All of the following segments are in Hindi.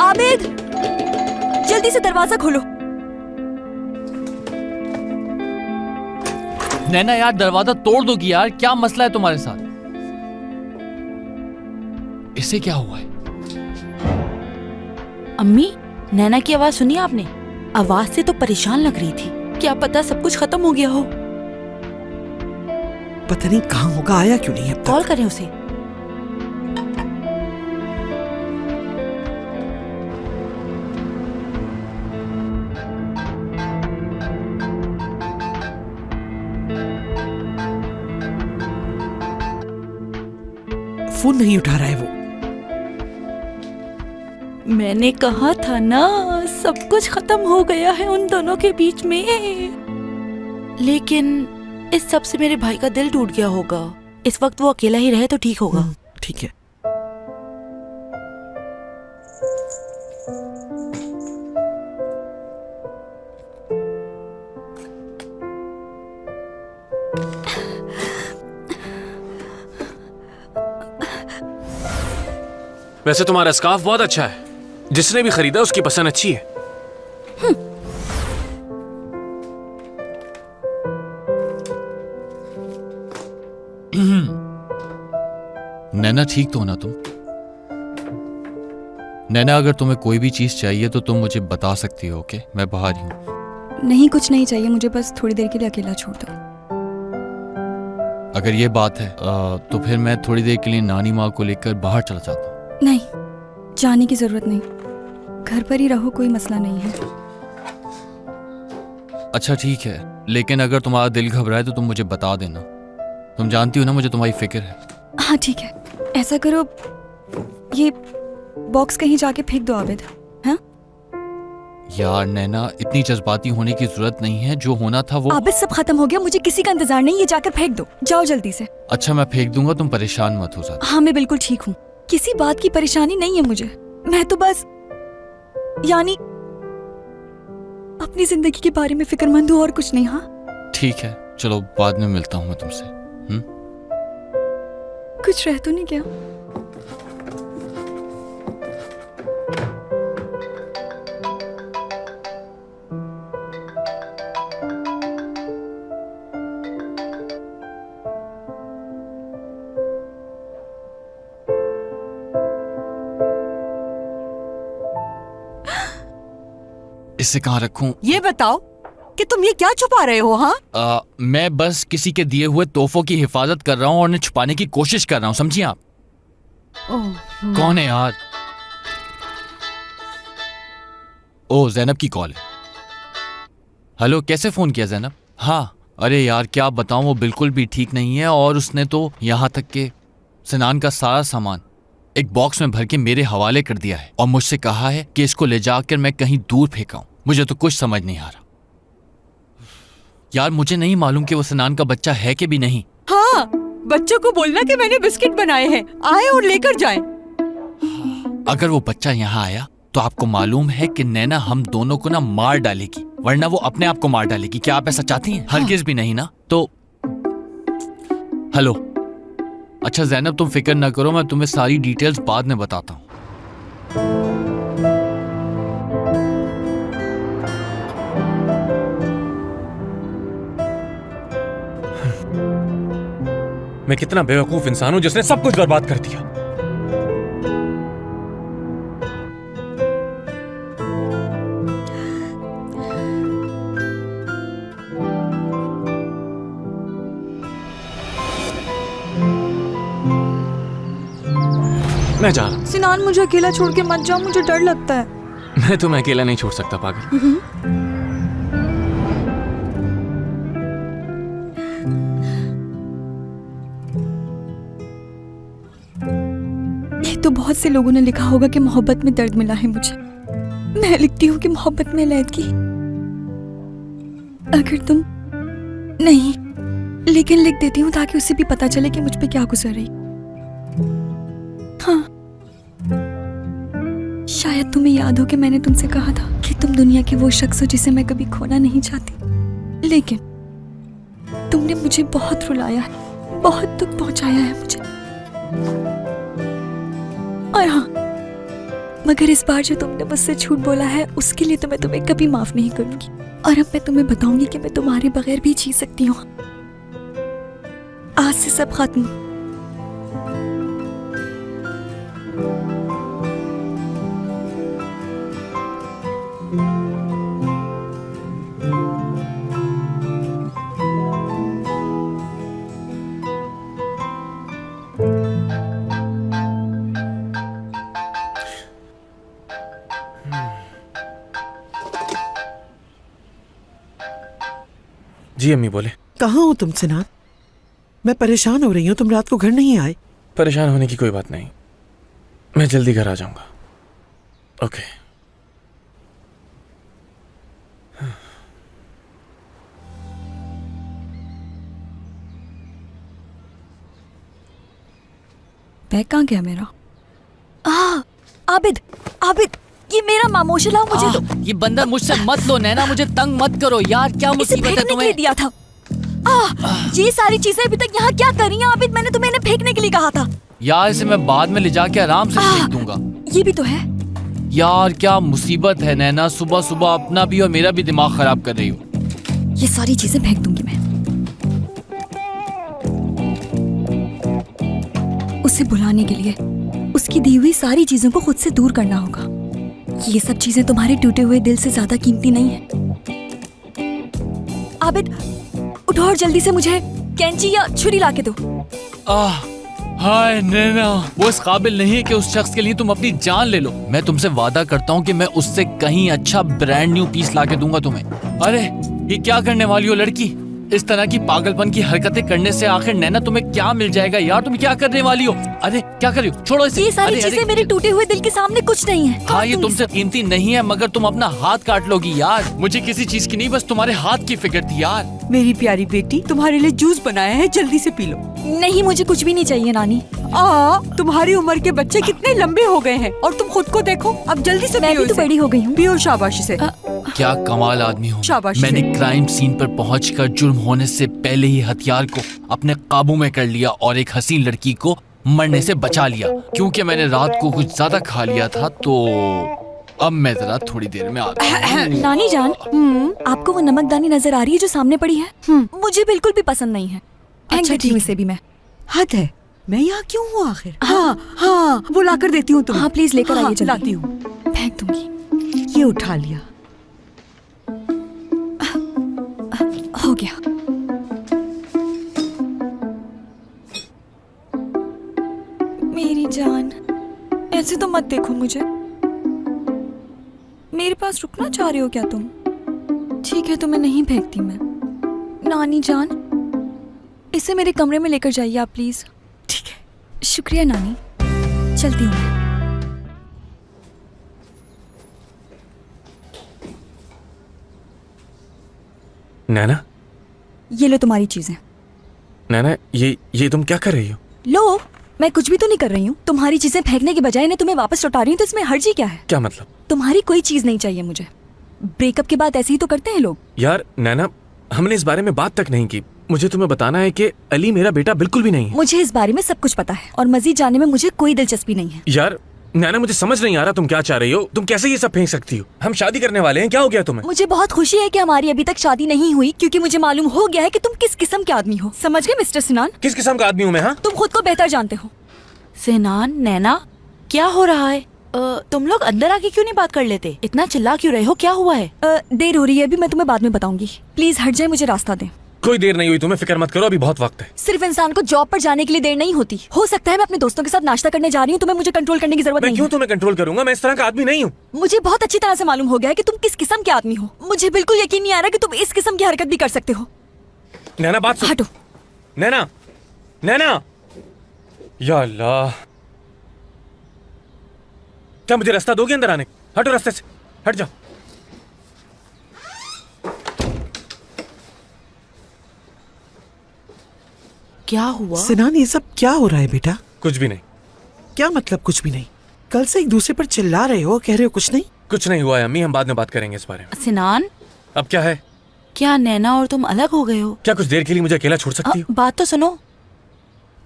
आबिद, जल्दी से दरवाजा खोलो। नैना यार दरवाजा तोड़ दोगी यार, क्या मसला है तुम्हारे साथ? इससे क्या हुआ है? अम्मी, नैना की आवाज सुनी आपने? आवाज से तो परेशान लग रही थी। क्या पता सब कुछ खत्म हो गया हो। पता नहीं कहाँ होगा, आया क्यों नहीं अब तक? कॉल करें उसे। फोन नहीं उठा रहा है वो। मैंने कहा था ना, सब कुछ खत्म हो गया है उन दोनों के बीच में। लेकिन इस सब से मेरे भाई का दिल टूट गया होगा। इस वक्त वो अकेला ही रहे तो ठीक होगा। ठीक है। वैसे तुम्हारा स्कार्फ बहुत अच्छा है। जिसने भी खरीदा उसकी पसंद अच्छी है। नैना ठीक तो हो ना तुम? नैना अगर तुम्हें कोई भी चीज चाहिए तो तुम मुझे बता सकती हो। ओके, मैं बाहर ही हूँ। नहीं, कुछ नहीं चाहिए मुझे, बस थोड़ी देर के लिए अकेला छोड़ दो। अगर ये बात है तो फिर मैं थोड़ी देर के लिए नानी माँ को लेकर बाहर चला जाता हूँ। नहीं, जाने की जरूरत नहीं, घर पर ही रहो, कोई मसला नहीं है। अच्छा ठीक है, लेकिन अगर तुम्हारा दिल घबराए तो तुम मुझे बता देना। तुम जानती हो ना मुझे तुम्हारी फिक्र है। हाँ ठीक है, ऐसा करो, ये बॉक्स कहीं जाके फेंक दो आबिद। हाँ यार नैना, इतनी जज्बाती होने की जरूरत नहीं है। जो होना था वो आबिद, सब खत्म हो गया, मुझे किसी का इंतजार नहीं, ये जाकर फेंक दो, जाओ जल्दी से। अच्छा मैं फेंक दूंगा, तुम परेशान मत हो ज्यादा। हाँ मैं बिल्कुल ठीक हूँ, किसी बात की परेशानी नहीं है मुझे। मैं तो बस यानी अपनी जिंदगी के बारे में फिक्रमंद हूँ और कुछ नहीं। हाँ ठीक है, चलो बाद में मिलता हूँ मैं तुमसे। कुछ रह तो नहीं गया? इसे कहाँ रखूं? ये बताओ कि तुम ये क्या छुपा रहे हो? हाँ, मैं बस किसी के दिए हुए तोहफों की हिफाजत कर रहा हूँ और उन्हें छुपाने की कोशिश कर रहा हूँ, समझिए आप? कौन है यार? ओ, जैनब की कॉल है। हेलो, कैसे फोन किया जैनब? हाँ, अरे यार क्या बताऊं, वो बिल्कुल भी ठीक नहीं है और उसने तो यहाँ तक के सिनान का सारा सामान एक बॉक्स में भर के मेरे हवाले कर दिया है और मुझसे कहा है कि इसको ले जाकर मैं कहीं दूर फेंकाऊं। मुझे तो कुछ समझ नहीं आ रहा यार। मुझे नहीं मालूम कि वो सिनान का बच्चा है कि भी नहीं। हाँ, बच्चों को बोलना कि मैंने बिस्किट बनाए हैं, आए और लेकर जाएं। अगर वो बच्चा यहाँ आया तो आपको मालूम है कि नैना हम दोनों को ना मार डालेगी, वरना वो अपने आप को मार डालेगी। क्या आप ऐसा चाहती हैं? हरगिज भी नहीं ना। तो हेलो, अच्छा जैनब तुम फिक्र ना करो, मैं तुम्हें सारी डिटेल्स बाद में बताता हूँ। मैं कितना बेवकूफ इंसान हूं जिसने सब कुछ बर्बाद कर दिया। मैं जा रहा हूं। सिनान, मुझे अकेला छोड़ के मत जाओ, मुझे डर लगता है। मैं तुम्हें अकेला नहीं छोड़ सकता पागल। ये तो बहुत से लोगों ने लिखा होगा कि मोहब्बत में दर्द मिला है मुझे। मैं लिखती हूँ कि मोहब्बत में अलैदगी। अगर तुम नहीं, लेकिन लिख देती हूँ ताकि उसे भी पता चले कि मुझ पे क्या गुजर रही। हाँ, शायद तुम्हें याद हो कि मैंने तुमसे कहा था कि तुम दुनिया के वो शख्स हो जिसे मैं कभी खोना नहीं चाहती, लेकिन तुमने मुझे बहुत रुलाया है, बहुत दुख पहुंचाया है मुझे। और हाँ, मगर इस बार जो तुमने मुझसे झूठ बोला है उसके लिए तो मैं तुम्हें कभी माफ नहीं करूंगी। और अब मैं तुम्हें बताऊंगी कि मैं तुम्हारे बगैर भी जी सकती हूँ। आज से सब खत्म। जी अम्मी बोले। कहाँ हो तुम सिनान? मैं परेशान हो रही हूँ, तुम रात को घर नहीं आए। परेशान होने की कोई बात नहीं, मैं जल्दी घर आ जाऊंगा। ओके। बैग कहाँ गया मेरा? आबिद, आबिद, ये मेरा मामोशल है, मुझे दो। ये बंदर मुझसे मत लो नैना, मुझे तंग मत करो यार, क्या इसे मुसीबत है फेंकने के लिए तुम्हें? दिया था। ये सारी चीजें अभी तक यहाँ क्या कर रही हैं आबिद? मैंने तुम्हें इन्हें फेंकने के लिए कहा था। यार इसे मैं बाद में ले जाके आराम से फेंक दूंगा। ये भी तो है। यार क्या मुसीबत है नैना, सुबह सुबह अपना भी और मेरा भी दिमाग खराब कर रही हो। ये सारी चीजें फेंक दूंगी मैं। उसे बुलाने के लिए उसकी दी हुई सारी चीजों को खुद से दूर करना होगा। ये सब चीजें तुम्हारे टूटे हुए दिल से ज्यादा कीमती नहीं है। आबिद, उठो और जल्दी से मुझे कैंची या छुरी लाके दो। हाय नैना, वो इस काबिल नहीं है कि उस शख्स के लिए तुम अपनी जान ले लो। मैं तुमसे वादा करता हूँ कि मैं उससे कहीं अच्छा ब्रांड न्यू पीस लाके दूंगा तुम्हें। अरे ये क्या करने वाली हो लड़की? इस तरह की पागलपन की हरकतें करने से आखिर नैना तुम्हें क्या मिल जाएगा यार? तुम क्या करने वाली हो? अरे क्या कर रही हो? छोड़ो इसे। ये सारी चीजें मेरे टूटे हुए दिल के सामने कुछ नहीं है। हाँ ये तुमसे कीमती नहीं है, मगर तुम अपना हाथ काट लोगी यार। मुझे किसी चीज की नहीं, बस तुम्हारे हाथ की फिक्र थी यार। मेरी प्यारी बेटी, तुम्हारे लिए जूस बनाया है, जल्दी से पी लो। नहीं, मुझे कुछ भी नहीं चाहिए नानी। तुम्हारी उम्र के बच्चे कितने लंबे हो गए हैं और तुम खुद को देखो। अब जल्दी से मैं पियो भी तो इसे। बड़ी हो गई हूँ। पियो शाबाशी से। क्या कमाल आदमी हूँ। शाबाश मैंने से। क्राइम सीन पर पहुंचकर जुर्म होने से पहले ही हथियार को अपने काबू में कर लिया और एक हसीन लड़की को मरने से बचा लिया। क्योंकि मैंने रात को कुछ ज्यादा खा लिया था, तो अब मैं जरा थोड़ी देर में आता हूँ। नानी जान, आपको वो नमकदानी नजर आ रही है जो सामने पड़ी है? मुझे बिल्कुल भी पसंद नहीं है। फेंक अच्छा, देती हूँ ठीक इसे भी मैं। हद है, मैं यहाँ क्यों हूँ आखिर? हाँ, वो ला कर देती हूँ तुम्हें। हाँ, प्लीज लेकर आइए जल्दी। लाती हूँ। फेंक दूंगी। ये उठा लिया। हो गया। मेरी जान, ऐसे तो मत देखो मुझे। मेरे पास रुकना चाह रही हो क्या तुम? ठीक है, तो मैं नहीं फेंकती मैं। नानी जान, इसे मेरे कमरे में लेकर जाइए आप प्लीज। ठीक है। शुक्रिया नानी, चलती हूँ मैं। नैना, ये लो तुम्हारी चीजें। नैना, ये तुम क्या कर रही हो? लो, मैं कुछ भी तो नहीं कर रही हूँ। तुम्हारी चीजें फेंकने के बजाय इन्हें तुम्हें वापस लौटा रही हूँ, तो इसमें हर्जी क्या है? क्या मतलब? तुम्हारी कोई चीज नहीं चाहिए मुझे। ब्रेकअप के बाद ऐसे ही तो करते हैं लोग। यार नैना, हमने इस बारे में बात तक नहीं की। मुझे तुम्हें बताना है कि अली मेरा बेटा बिल्कुल भी नहीं है। मुझे इस बारे में सब कुछ पता है और मजीद जानने में मुझे कोई दिलचस्पी नहीं है। यार नैना, मुझे समझ नहीं आ रहा तुम क्या चाह रही हो। तुम कैसे ये सब फेंक सकती हो? हम शादी करने वाले हैं, क्या हो गया तुम्हें? मुझे बहुत खुशी है कि हमारी अभी तक शादी नहीं हुई, क्योंकि मुझे मालूम हो गया है कि तुम किस किस्म के आदमी हो। समझ गए मिस्टर सिनान? किस किस्म का आदमी हूँ मैं? हाँ, तुम खुद को बेहतर जानते हो। सिनान, नैना, क्या हो रहा है? तुम लोग अंदर आके क्यों नहीं बात कर लेते? इतना चिल्ला क्यों रहे हो? क्या हुआ है? देर हो रही है, अभी मैं तुम्हें बाद में बताऊंगी। प्लीज हट जाए, मुझे रास्ता दें। कोई देर नहीं हुई, तुम्हें फिक्र मत करो, अभी बहुत वक्त है। सिर्फ इंसान को जॉब पर जाने के लिए देर नहीं होती। हो सकता है मैं अपने दोस्तों के साथ नाश्ता करने जा रही हूँ, तुम्हें मुझे कंट्रोल करने की जरूरत मैं नहीं क्यों है। तुम्हें कंट्रोल करूंगा? मैं इस तरह का आदमी नहीं हूँ। मुझे बहुत अच्छी तरह से मालूम हो गया है कि तुम किस किस्म के आदमी हो। मुझे बिल्कुल यकीन नहीं आ रहा कि तुम इस किस्म की हरकत भी कर सकते हो। नैना बात सुन। हटो। नैना, नैना, या अल्लाह, क्या मुझे रास्ता दोगे अंदर आने? हटो रास्ते से, हट जाओ। क्या हुआ? सिनान, ये सब क्या हो रहा है बेटा? कुछ भी नहीं। क्या मतलब कुछ भी नहीं? कल से एक दूसरे पर चिल्ला रहे हो, कह रहे हो कुछ नहीं। कुछ नहीं हुआ है अम्मी, हम बाद में बात करेंगे इस बारे में। सिनान, अब क्या है? क्या नैना और तुम अलग हो गए हो? क्या कुछ देर के लिए मुझे अकेला छोड़ सकती हो? बात तो सुनो।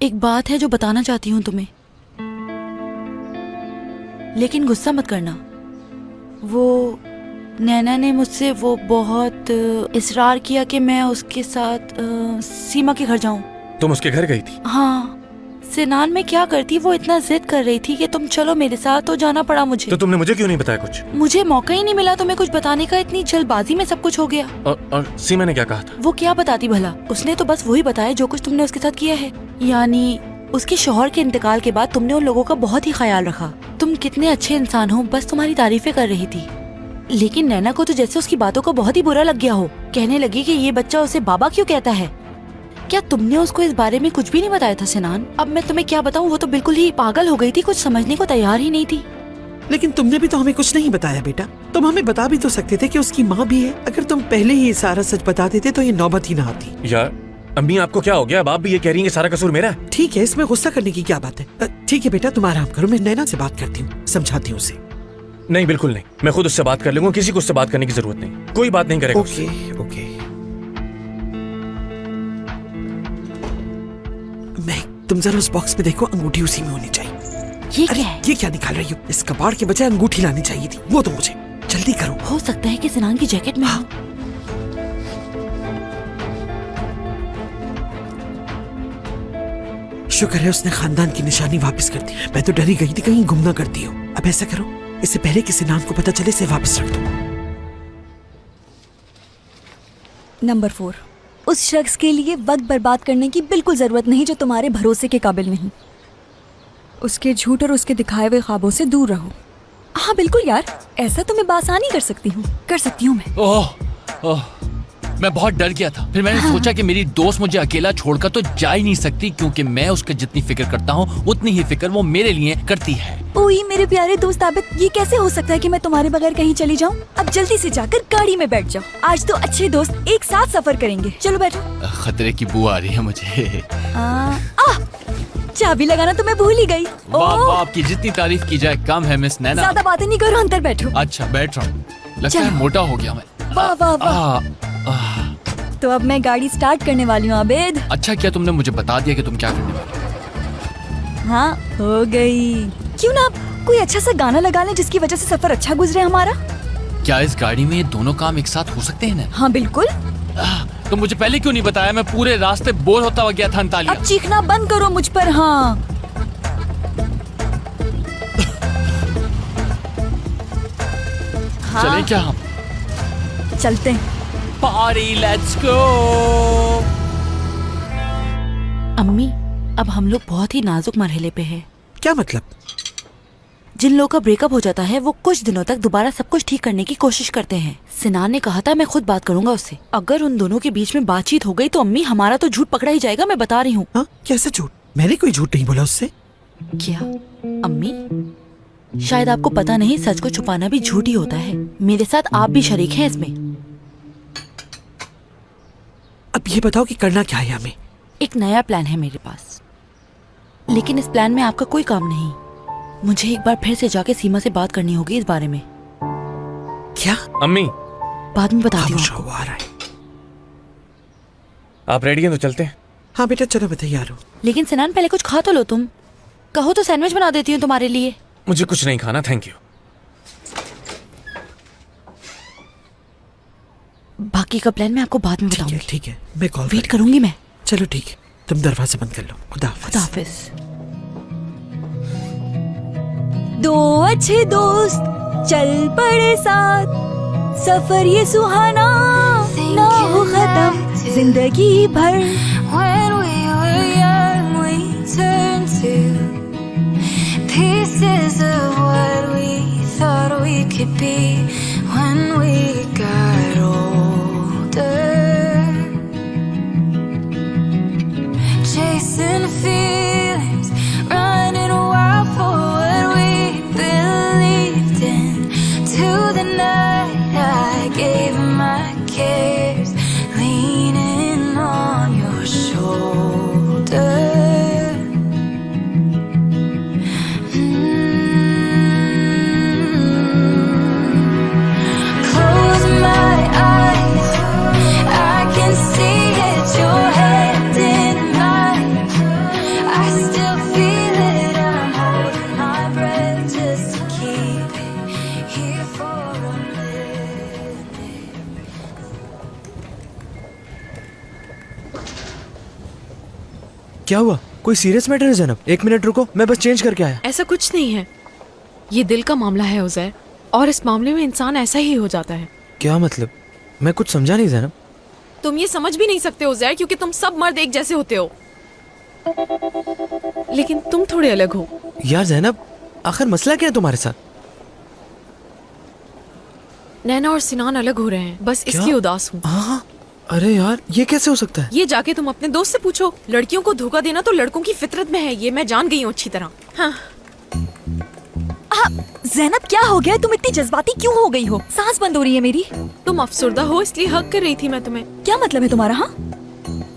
एक बात है जो बताना चाहती हूँ तुम्हें। लेकिन गुस्सा मत करना। वो नैना ने मुझसे वो बहुत इसरार किया कि मैं उसके साथ सीमा के घर जाऊं। तुम उसके घर गई थी? हाँ, सिनान में क्या करती, वो इतना जिद कर रही थी कि तुम चलो मेरे साथ, तो जाना पड़ा मुझे। तो तुमने मुझे क्यों नहीं बताया कुछ? मुझे मौका ही नहीं मिला तुम्हें कुछ बताने का, इतनी जल्दबाजी में सब कुछ हो गया। और सीमा ने क्या कहा था? वो क्या बताती भला, उसने तो बस वही बताया जो कुछ तुमने उसके साथ किया है। यानी उसके शौहर के इंतकाल के बाद तुमने उन लोगों का बहुत ही ख्याल रखा। तुम कितने अच्छे इंसान हो, बस तुम्हारी तारीफें कर रही थी। लेकिन नैना को तो जैसे उसकी बातों का बहुत ही बुरा लग गया हो, कहने लगी कि ये बच्चा उसे बाबा क्यों कहता है। क्या तुमने उसको इस बारे में कुछ भी नहीं बताया था सिनान? अब मैं तुम्हें क्या बताऊं, वो तो बिल्कुल ही पागल हो गई थी, कुछ समझने को तैयार ही नहीं थी। लेकिन तुमने भी तो हमें कुछ नहीं बताया बेटा। तुम हमें बता भी तो सकते थे कि उसकी माँ भी है। अगर तुम पहले ही सारा सच बता देते तो ये नौबत ही ना आती। यार अम्मी, आपको क्या हो गया? अब आप भी ये कह रही हैं कि सारा कसूर मेरा है? ठीक है, इसमें गुस्सा करने की क्या बात है। ठीक है बेटा, तुम आराम करो, मैं नैना से बात करती हूँ, समझाती हूँ उसे। नहीं, बिल्कुल नहीं, मैं खुद उससे बात कर लूंगा। किसी को उससे बात करने की जरूरत नहीं, कोई बात नहीं करेगा उससे। ओके। मैं तुम जरा उस बॉक्स में देखो, अंगूठी उसी में होनी चाहिए। ये अरे क्या है? ये क्या निकाल रही हो? इस कबाड़ के बजाय अंगूठी लानी चाहिए थी। वो तो मुझे जल्दी करो। हो सकता है कि सिनान की जैकेट में हो। शुक्र है उसने खानदान की निशानी वापस कर दी। मैं तो डरी गई थी कहीं गुम ना करती हो। अब ऐसा करो, इससे पहले कि सिनान को पता चले, इसे वापस रख दो। नंबर 4, उस शख्स के लिए वक्त बर्बाद करने की बिल्कुल जरूरत नहीं जो तुम्हारे भरोसे के काबिल नहीं। उसके झूठ और उसके दिखाए हुए ख्वाबों से दूर रहो। हाँ बिल्कुल यार, ऐसा तो मैं बासानी कर सकती हूँ मैं। ओह ओह, मैं बहुत डर गया था। फिर मैंने सोचा कि मेरी दोस्त मुझे अकेला छोड़कर तो जा ही नहीं सकती, क्योंकि मैं उसका जितनी फिक्र करता हूँ उतनी ही फिक्र वो मेरे लिए करती है। ओए मेरे प्यारे दोस्त आबिद, ये कैसे हो सकता है कि मैं तुम्हारे बगैर कहीं चली जाऊँ? अब जल्दी से जाकर गाड़ी में बैठ जाओ। आज तो अच्छे दोस्त एक साथ सफर करेंगे। चलो बैठो। खतरे की बू आ रही है मुझे। चाबी लगाना तो मैं भूल ही गई। वाह वाह, आपकी जितनी तारीफ की जाए कम है मिस नैना। ज्यादा बातें नहीं करो, अंदर बैठो। अच्छा बैठ रहा हूँ। लगता है चलो। मोटा हो गया मैं। वाह वाह वाह। तो अब मैं गाड़ी स्टार्ट करने वाली हूँ आबिद। अच्छा किया तुमने मुझे बता दिया कि तुम क्या करने वाली हो। हाँ हो गई। क्यों ना आप कोई अच्छा सा गाना लगा लें जिसकी वजह से सफर अच्छा गुजरे हमारा। क्या इस गाड़ी में ये दोनों काम एक साथ हो सकते हैं ना? हाँ बिल्कुल। तो मुझे पहले क्यों नहीं बताया? मैं पूरे रास्ते बोर होता गया था अंतालिया। अब चीखना बंद करो मुझ पर। हाँ चलें क्या हम? चलते हैं। Party let's go. अम्मी, अब हम लोग बहुत ही नाजुक मरहले पे हैं। क्या मतलब? जिन लोगों का ब्रेकअप हो जाता है वो कुछ दिनों तक दोबारा सब कुछ ठीक करने की कोशिश करते हैं। सिनान ने कहा था मैं खुद बात करूंगा उससे। अगर उन दोनों के बीच में बातचीत हो गई तो अम्मी हमारा तो झूठ पकड़ा ही जाएगा, मैं बता रही हूँ। हाँ, कैसा झूठ? मैंने कोई झूठ नहीं बोला उससे। क्या अम्मी? शायद आपको पता नहीं, सच को छुपाना भी झूठ ही होता है। मेरे साथ आप भी शरीक हैं इसमें। अब ये बताओ कि करना क्या है हमें? एक नया प्लान है मेरे पास, लेकिन इस प्लान में आपका कोई काम नहीं। मुझे एक बार फिर से जाके सीमा से बात करनी होगी इस बारे में। क्या? अम्मी बाद में बताती हूँ खामोश आपको। रहो, आ रहा है। आप रेडी हैं तो चलते हैं। हाँ बेटा चलो, मैं तैयार हूँ। लेकिन सिनान पहले कुछ खा तो लो तुम। कहो तो सैंडविच बना देती हूँ तुम्हारे लिए। मुझे कुछ नहीं खाना, थैंक यू। बाकी का प्लान मैं आपको बाद में ठीक है बताऊंगी। ठीक है, मैं कॉल वेट करूंगी मैं। चलो ठीक है, तुम दरवाजा बंद कर लो। खुदा हाफिज। खुदा हाफिज। दो अच्छे दोस्त चल पड़े साथ, सफर ये सुहाना ना हो खत्म जिंदगी भर। When we were young, we turned to pieces of what we thought we could be when we got older. Chasing feelings, running wild for what we believed in. To the night I gave my cares, leaning on your shoulder. क्या हुआ? कोई सीरियस मैटर है जैनब? 1 मिनट रुको, मैं बस चेंज करके आया। ऐसा कुछ नहीं है, ये दिल का मामला है उज़ैर, और इस मामले में इंसान ऐसा ही हो जाता है। क्या मतलब? मैं कुछ समझा नहीं जैनब। तुम ये समझ भी नहीं सकते उज़ैर, क्योंकि तुम सब मर्द एक जैसे होते हो, लेकिन तुम थोड़े अलग हो। यार जैनब, आखिर मसला क्या है तुम्हारे साथ? नैना और सिनान अलग हो रहे हैं, बस क्या? इसलिए उदास हूँ। हाँ, अरे यार ये कैसे हो सकता है? ये जाके तुम अपने दोस्त से पूछो। लड़कियों को धोखा देना तो लड़कों की फितरत में है, ये मैं जान गई हूँ अच्छी तरह। हाँ। ज़ैनब क्या हो गया? तुम इतनी जज्बाती क्यों हो गई हो? सांस बंद हो रही है मेरी। तुम अफसुर्दा हो इसलिए हक कर रही थी मैं तुम्हें। क्या मतलब है तुम्हारा? हाँ,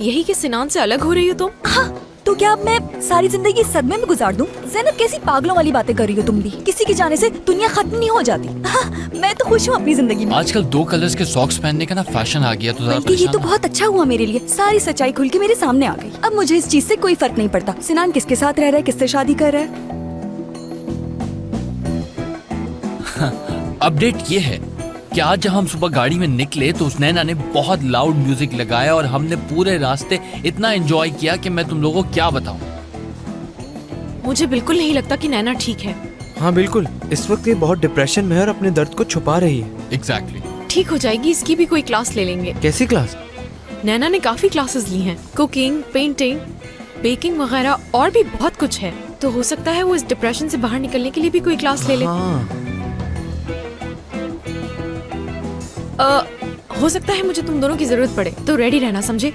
यही कि सिनान से अलग हो रही हो तुम। हाँ, तो क्या अब मैं सारी जिंदगी सदमे में गुजार दूं? ज़ैनब कैसी पागलों वाली बातें कर रही हो तुम भी? किसी के जाने से दुनिया खत्म नहीं हो जाती। हाँ, मैं तो खुश हूँ अपनी जिंदगी में। आजकल 2 कलर्स के सॉक्स पहनने का ना फैशन आ गया, तो ज़रा बल्कि ये परेशान तो ना। बहुत अच्छा हुआ मेरे लिए, सारी सच्चाई खुल के मेरे सामने आ गई। अब मुझे इस चीज से कोई फर्क नहीं पड़ता सिनान किसके साथ रह रहा है, किससे शादी कर रहा है। अपडेट ये है कि आज जब हम सुबह गाड़ी में निकले तो उस नैना ने बहुत लाउड म्यूजिक लगाया और हमने पूरे रास्ते इतना एंजॉय किया कि मैं तुम लोगों को क्या बताऊं। मुझे बिल्कुल नहीं लगता कि नैना ठीक है। हाँ बिल्कुल, इस वक्त ये बहुत डिप्रेशन में है और अपने दर्द को छुपा रही है। एग्जैक्टली। ठीक हो जाएगी, इसकी भी कोई क्लास ले लेंगे। कैसी क्लास? नैना ने काफी क्लासेस ली हैं, कुकिंग, पेंटिंग, बेकिंग वगैरह, और भी बहुत कुछ है। तो हो सकता है वो इस डिप्रेशन से बाहर निकलने के लिए भी कोई क्लास ले ले। हाँ। हो सकता है मुझे तुम दोनों की जरूरत पड़े, तो रेडी रहना, समझे?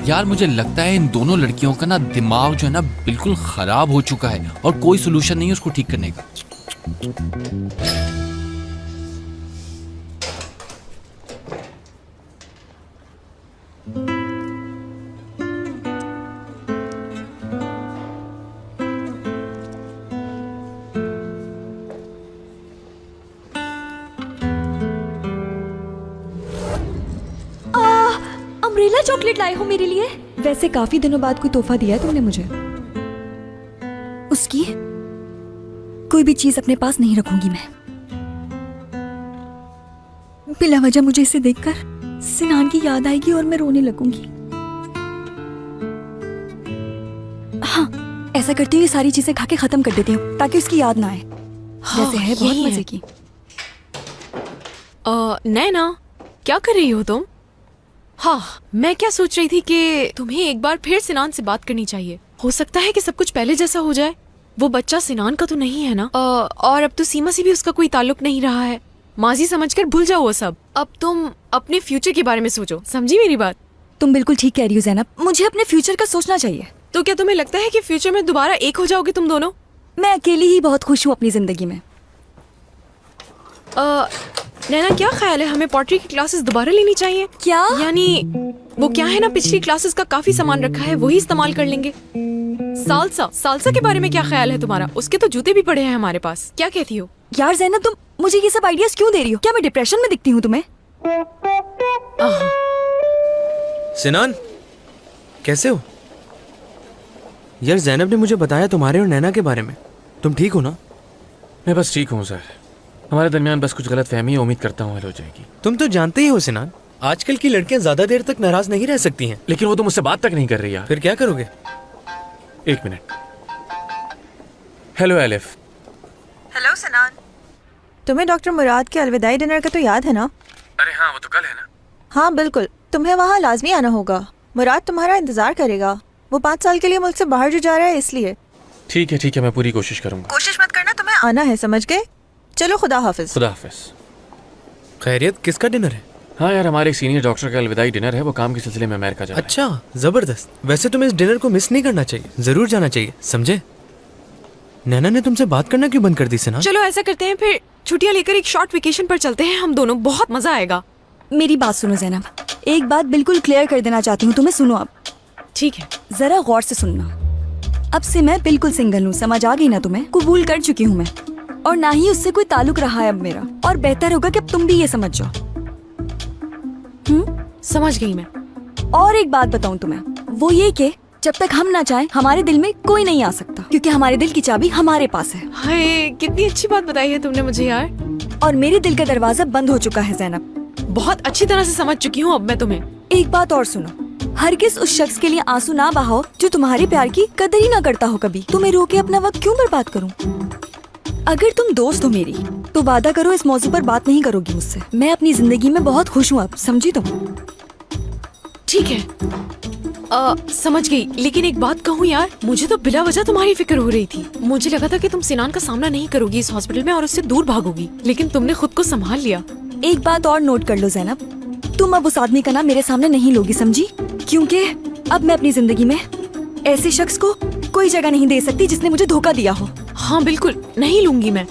यार मुझे लगता है इन दोनों लड़कियों का ना दिमाग जो है ना बिल्कुल खराब हो चुका है और कोई सोल्यूशन नहीं है उसको ठीक करने का। अम्ब्रेला चॉकलेट लाए हो मेरे लिए? वैसे काफी दिनों बाद कोई तोहफा दिया है तुमने मुझे। उसकी कोई भी चीज अपने पास नहीं रखूंगी मैं। बिला वजह मुझे इसे देखकर सिनान की याद आएगी और मैं रोने लगूंगी। हाँ, ऐसा करती हूँ ये सारी चीजें खा के खत्म कर देती हूँ ताकि उसकी याद ना आए। वैसे है बहुत यही है। मजे की। नैना, क्या कर रही हो तुम? हाँ, मैं क्या सोच रही थी कि तुम्हें एक बार फिर सिनान से बात करनी चाहिए। हो सकता है कि सब कुछ पहले जैसा हो जाए। वो बच्चा सिनान का तो नहीं है ना? और अब तो सीमा से भी उसका कोई ताल्लुक नहीं रहा है। माजी समझकर भूल जाओ वो सब। अब तुम अपने फ्यूचर के बारे में सोचो, समझी मेरी बात? तुम बिल्कुल ठीक कह रही हो ज़ैनब, मुझे अपने फ्यूचर का सोचना चाहिए। तो क्या तुम्हें लगता है कि फ्यूचर में दोबारा एक हो जाओगे तुम दोनों? मैं अकेली ही बहुत खुश हूँ अपनी जिंदगी में। नैना, क्या ख्याल है, हमें पॉटरी की क्लासेस दोबारा लेनी चाहिए? क्या? यानी वो क्या है ना, पिछली क्लासेस का काफी सामान रखा है, वही इस्तेमाल कर लेंगे। सालसा के बारे में क्या ख्याल है तुम्हारा? उसके तो जूते भी पड़े हैं हमारे पास, क्या कहती हो? यार ज़ैनब, तुम मुझे ये सब आइडियाज क्यों दे रही हो? क्या मैं डिप्रेशन में दिखती हूँ तुम्हें? सिनान, कैसे हो? यार जैनब ने मुझे बताया तुम्हारे और नैना के बारे में। तुम ठीक हो ना? मैं बस ठीक हूँ सर, हमारे दरमियान बस कुछ गलत फहमी है, उम्मीद करता हूँ हल हो जाएगी। तुम तो जानते ही हो सिनान, आजकल की लड़कियां ज्यादा देर तक नाराज नहीं रह सकती हैं। लेकिन वो तो मुझसे बात तक नहीं कर रही यार। फिर क्या करोगे? 1 मिनट। Hello elif. हेलो सनान, तुम्हें डॉक्टर मुराद के अलविदाई डिनर का तो याद है ना? अरे हाँ, वो तो कल है ना? हाँ बिल्कुल, तुम्हें वहाँ लाजमी आना होगा। मुराद तुम्हारा इंतजार करेगा। वो 5 साल के लिए मुल्क से बाहर जो जा रहा है इसलिए। ठीक है, मैं पूरी कोशिश करूंगा। कोशिश मत करना, तुम्हें आना है, समझ गए? चलो खुदा हाफिज। खुदा हाफिज। खैरियत, किसका डिनर है? हाँ यार, हमारे एक सीनियर डॉक्टर का अलविदाई डिनर है, वो काम के सिलसिले में अमेरिका जा रहा है। अच्छा, जबरदस्त। वैसे तुम्हें इस डिनर को मिस नहीं करना चाहिए, जरूर जाना चाहिए, समझे? नैना ने तुमसे बात करना क्यों बंद कर दी सिना? चलो ऐसा करते हैं, फिर छुट्टियां लेकर एक शॉर्ट वेकेशन पर चलते हैं हम दोनों, बहुत मजा आएगा। मेरी बात सुनो ज़ैनब, एक बात बिल्कुल क्लियर कर देना चाहती हूँ तुम्हें, सुनो अब। ठीक है। जरा गौर से सुनना। अब से मैं बिल्कुल सिंगल हूँ, समझ आ गई ना तुम्हें? कबूल कर चुकी हूँ मैं, और ना ही उससे कोई ताल्लुक रहा है अब मेरा। और बेहतर होगा कि अब तुम भी ये समझ जाओ। समझ गई मैं। और एक बात बताऊं तुम्हें, वो ये कि जब तक हम ना चाहें हमारे दिल में कोई नहीं आ सकता, क्योंकि हमारे दिल की चाबी हमारे पास है। हाय, कितनी अच्छी बात बताई है तुमने मुझे यार। और मेरे दिल का दरवाजा बंद हो चुका है ज़ैनब। बहुत अच्छी तरह से समझ चुकी हूँ अब मैं तुम्हें। एक बात और सुनो, हरगिज़ उस शख्स के लिए आंसू ना बहाओ जो तुम्हारे प्यार की कदर ही ना करता हो कभी। तुम्हें रोके अपना वक्त क्यों बर्बाद करूं? अगर तुम दोस्त हो मेरी तो वादा करो इस मौजू पर बात नहीं करोगी मुझसे। मैं अपनी जिंदगी में बहुत खुश हूँ अब, समझी तुम? ठीक है, समझ गई। लेकिन एक बात कहूँ यार, मुझे तो बिला वजह तुम्हारी फिक्र हो रही थी। मुझे लगा था कि तुम सिनान का सामना नहीं करोगी इस हॉस्पिटल में और उससे दूर भागोगी, लेकिन तुमने खुद को संभाल लिया। एक बात और नोट कर लो ज़ैनब, तुम अब उस आदमी का नाम मेरे सामने नहीं लोगी, समझी? क्योंकि अब मैं अपनी जिंदगी में ऐसे शख्स को कोई जगह नहीं दे सकती जिसने मुझे धोखा दिया हो। हाँ बिल्कुल नहीं लूंगी मैं।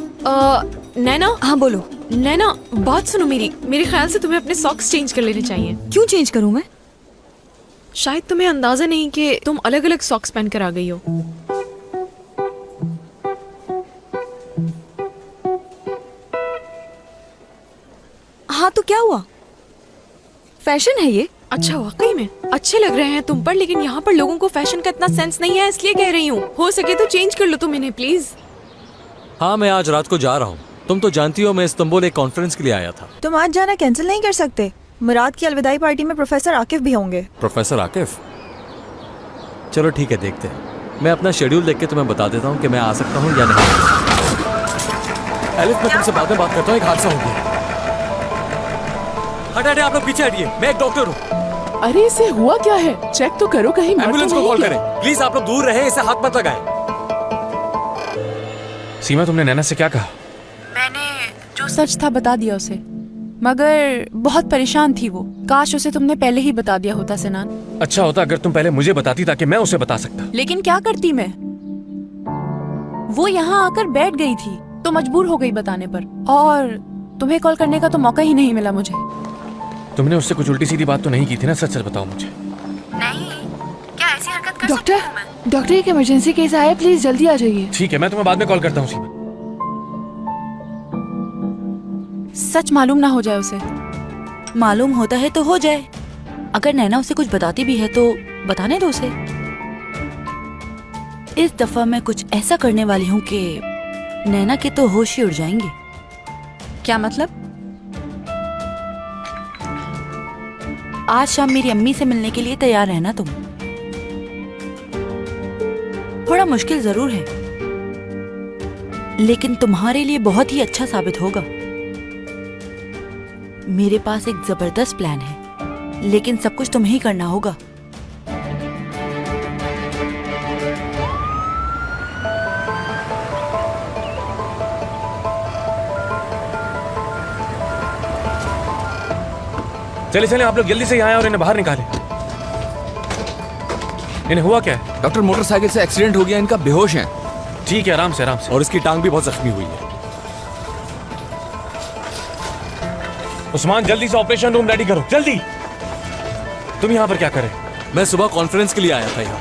नैना। हाँ बोलो। नैना बात सुनो मेरी, मेरे ख्याल से तुम्हें अपने सॉक्स चेंज कर लेने चाहिए। क्यों चेंज करूँ मैं? शायद तुम्हें अंदाजा नहीं कि तुम अलग अलग सॉक्स पहन कर आ गई हो। हाँ तो क्या हुआ, फैशन है ये। अच्छा वाकई में अच्छे लग रहे हैं तुम पर, लेकिन यहाँ पर लोगों को फैशन का इतना सेंस नहीं है, इसलिए कह रही हूँ। हो सके तो चेंज कर लो तुम इन्हें प्लीज। हाँ मैं आज रात को जा रहा हूँ। तुम तो जानती हो मैं इस्तांबुल एक कॉन्फ्रेंस के लिए आया था। तुम आज जाना कैंसिल नहीं कर सकते? मुराद की अलविदाई पार्टी में प्रोफेसर आकिफ भी होंगे। प्रोफेसर आकिफ? चलो ठीक है, देखते हैं। मैं अपना शेड्यूल देख के तुम्हें बता देता हूँ कि मैं आ सकता हूँ या नहीं। एलिफ, मैं तुमसे बाद में बात करता हूँ, एक हादसा हो गया। हटे आप लोग पीछे हटिए, मैं एक डॉक्टर हूँ। अरे इसे हुआ क्या है? चेक तो करो कहीं मर एम्बुलेंस तो को नहीं कॉल गया। करें प्लीज। आप लोग दूर रहे, इसे हाथ मत लगाएं। सीमा तुमने नैना से क्या कहा? मैंने जो सच था बता दिया उसे, मगर बहुत परेशान थी वो। काश उसे तुमने पहले ही बता दिया होता सिनान। अच्छा होता अगर तुम पहले मुझे बताती ताकि मैं उसे बता सकता। लेकिन क्या करती मैं, वो यहाँ आकर बैठ गई थी तो मजबूर हो गई बताने पर, और तुम्हें कॉल करने का तो मौका ही नहीं मिला मुझे। तुमने उससे कुछ उल्टी सीधी बात तो नहीं की थी ना? सच सच बताओ मुझे। नहीं, क्या ऐसी हरकत कर डॉक्टर, डॉक्टर एक इमरजेंसी केस आया है, प्लीज जल्दी आ जाइए। ठीक है, मैं तुम्हें बाद में कॉल करता हूँ सीमा। सच मालूम ना हो जाए उसे। मालूम होता है तो हो जाए, अगर नैना उसे कुछ बताती भी है तो बताने दो उसे। इस दफा मैं कुछ ऐसा करने वाली हूँ कि नैना के तो होश ही उड़ जाएंगे। क्या मतलब? आज शाम मेरी अम्मी से मिलने के लिए तैयार रहना तुम। थोड़ा मुश्किल जरूर है, लेकिन तुम्हारे लिए बहुत ही अच्छा साबित होगा। मेरे पास एक जबरदस्त प्लान है, लेकिन सब कुछ तुम्हें ही करना होगा। चले चले आप लोग जल्दी से यहाँ आए और इन्हें बाहर निकालें। इन्हें हुआ क्या है? डॉक्टर, मोटरसाइकिल से एक्सीडेंट हो गया, इनका बेहोश हैं। ठीक है, आराम से आराम से। और इसकी टांग भी बहुत जख्मी हुई है। उस्मान जल्दी से ऑपरेशन रूम रेडी करो, जल्दी। तुम यहाँ पर क्या कर रहे हो? मैं सुबह कॉन्फ्रेंस के लिए आया था यहाँ।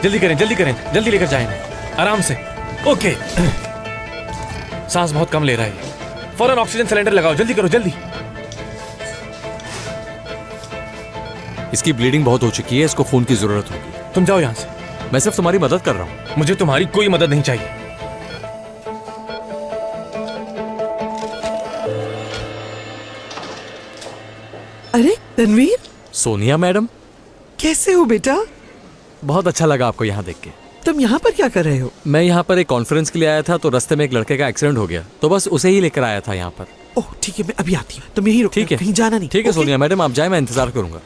जल्दी करें जल्दी करें, जल्दी लेकर जाएं आराम से। ओके। सांस बहुत कम ले रहा है, फौरन ऑक्सीजन सिलेंडर लगाओ, जल्दी करो जल्दी। इसकी ब्लीडिंग बहुत हो चुकी है, इसको खून की जरूरत होगी। तुम जाओ यहाँ से। मैं सिर्फ तुम्हारी मदद कर रहा हूँ। मुझे तुम्हारी कोई मदद नहीं चाहिए। अरे तनवीर, सोनिया मैडम, कैसे हो बेटा? बहुत अच्छा लगा आपको यहाँ देख के। तुम यहाँ पर क्या कर रहे हो? मैं यहाँ पर एक कॉन्फ्रेंस के लिए आया था, तो रास्ते में एक लड़के का एक्सीडेंट हो गया, तो बस उसे ही लेकर आया था यहाँ पर। ओह ठीक है, मैं अभी आती हूँ। तुम यहीं रुको, ठीक है, कहीं जाना नहीं। ठीक है ओके? सोनिया मैडम, आप जाए, मैं इंतजार करूंगा।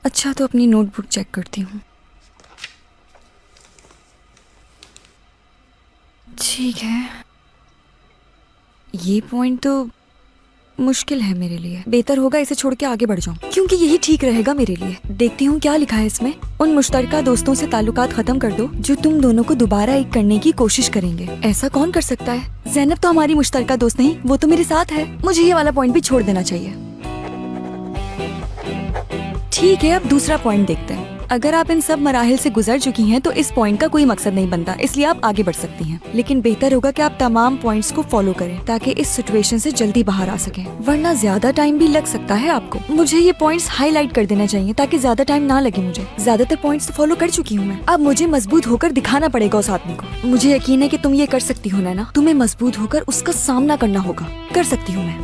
अच्छा तो अपनी नोटबुक चेक करती हूँ। ठीक है, ये पॉइंट तो मुश्किल है मेरे लिए। बेहतर होगा इसे छोड़ के आगे बढ़ जाऊं, क्योंकि यही ठीक रहेगा मेरे लिए। देखती हूँ क्या लिखा है इसमें। उन मुश्तरका दोस्तों से ताल्लुकात खत्म कर दो जो तुम दोनों को दोबारा एक करने की कोशिश करेंगे। ऐसा कौन कर सकता है? ज़ैनब तो हमारी मुश्तरका दोस्त नहीं, वो तो मेरे साथ है। मुझे ये वाला पॉइंट भी छोड़ देना चाहिए। ठीक है, अब दूसरा पॉइंट देखते हैं। अगर आप इन सब मराहिल से गुजर चुकी हैं तो इस पॉइंट का कोई मकसद नहीं बनता, इसलिए आप आगे बढ़ सकती हैं। लेकिन बेहतर होगा कि आप तमाम पॉइंट्स को फॉलो करें ताकि इस सिचुएशन से जल्दी बाहर आ सकें, वरना ज्यादा टाइम भी लग सकता है आपको। मुझे ये पॉइंट्स हाईलाइट कर देना चाहिए ताकि ज्यादा टाइम ना लगे मुझे। ज्यादातर पॉइंट्स तो फॉलो कर चुकी हूँ मैं। अब मुझे मजबूत होकर दिखाना पड़ेगा उस आदमी को। मुझे यकीन है कि तुम ये कर सकती हो नैना। तुम्हें मजबूत होकर उसका सामना करना होगा। कर सकती हूँ मैं।